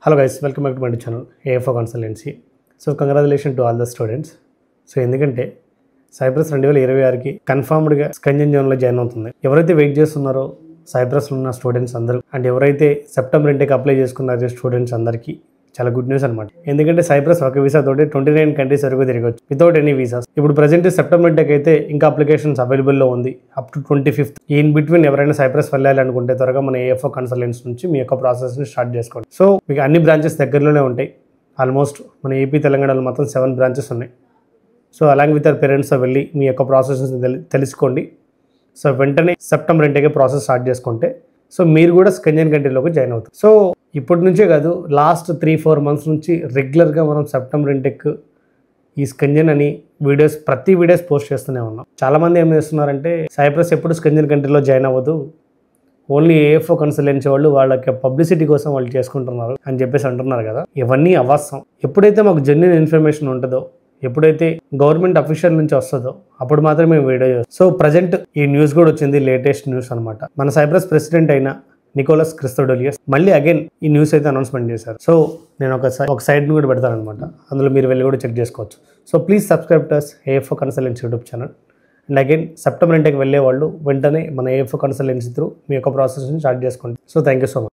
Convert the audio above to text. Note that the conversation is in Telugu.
Hello guys, welcome back to my channel AFO Consultancy. So congratulations to all the students. So ఎందుకంటే సైప్రస్ 2026కి కన్ఫర్మ్డ్గా స్కంజన్ జోన్లో జాయిన్ అవుతుంది. ఎవరైతే వెయిట్ చేస్తున్నారో సైప్రస్లో ఉన్న స్టూడెంట్స్ అందరూ అండ్ ఎవరైతే సెప్టెంబర్ ఇంటేకి అప్లై చేసుకున్నారో స్టూడెంట్స్ అందరికీ చాలా గుడ్ న్యూస్ అనమాట. ఎందుకంటే సైప్రస్ ఒక వీసా తోటి 29 కంట్రీస్ వరకు తిరగవచ్చు వితౌట్ ఎనీ వీసాస్. ఇప్పుడు ప్రజెంట్ సెప్టెంబర్ ఇంటేకి అయితే ఇంకా అప్లికేషన్స్ అవైలబుల్లో ఉంది up to 25th. In between ఎవరైనా సైప్రస్ వెళ్ళాలనుకుంటే త్వరగా మన AFO కన్సల్టెంట్స్ నుంచి మీ యొక్క ప్రాసెస్ని స్టార్ట్ చేసుకోండి. సో మీకు అన్ని బ్రాంచెస్ దగ్గరలోనే ఉంటాయి. ఆల్మోస్ట్ మన ఏపీ తెలంగాణలో మొత్తం 7 బ్రాంచెస్ ఉన్నాయి. సో అలాంగ్ విత్ పేరెంట్స్తో వెళ్ళి మీ యొక్క ప్రాసెస్ని తెలుసుకోండి. సో వెంటనే సెప్టెంబర్ ఇంటేకే ప్రాసెస్ స్టార్ట్ చేసుకుంటే సో మీరు కూడా స్కంజన్ కంట్రీలోకి జాయిన్ అవుతారు. సో ఇప్పటి నుంచే కాదు, లాస్ట్ 3-4 months నుంచి రెగ్యులర్గా మనం సెప్టెంబర్ ఇంటెక్ ఈ స్కంజన్ అని ప్రతి వీడియోస్ పోస్ట్ చేస్తూనే ఉన్నాం. చాలామంది ఏం చేస్తున్నారంటే సైప్రస్ ఎప్పుడు స్కంజన్ కంట్రీలో జాయిన్ అవ్వదు, ఓన్లీ AFO కన్సల్టెన్సీ వాళ్ళు వాళ్ళకి పబ్లిసిటీ కోసం వాళ్ళు చేసుకుంటున్నారు అని చెప్పేసి అంటున్నారు కదా. ఇవన్నీ అవాస్తవం. ఎప్పుడైతే మాకు జెన్యూన్ ఇన్ఫర్మేషన్ ఉంటుందో, ఎప్పుడైతే గవర్నమెంట్ అఫీషియల్ నుంచి వస్తుందో అప్పుడు మాత్రమే మేము వీడియో చేస్తాం. సో ప్రజెంట్ ఈ న్యూస్ కూడా వచ్చింది, లేటెస్ట్ న్యూస్ అనమాట. మన సైప్రస్ ప్రెసిడెంట్ అయిన నికోలస్ క్రిస్తోడోలియస్ మళ్ళీ అగైన్ ఈ న్యూస్ అయితే అనౌన్స్మెంట్ చేశారు. సో నేను ఒక సైట్ని కూడా పెడతాను అనమాట, అందులో మీరు వెళ్ళి కూడా చెక్ చేసుకోవచ్చు. So please subscribe to AFO consultancy YouTube channel. And again September ఇంటేకి వెళ్ళే వాళ్ళు వెంటనే మన AFO కన్సల్టెన్సీ త్రూ మీ యొక్క ప్రాసెస్ని స్టార్ట్ చేసుకోండి. So thank you so much.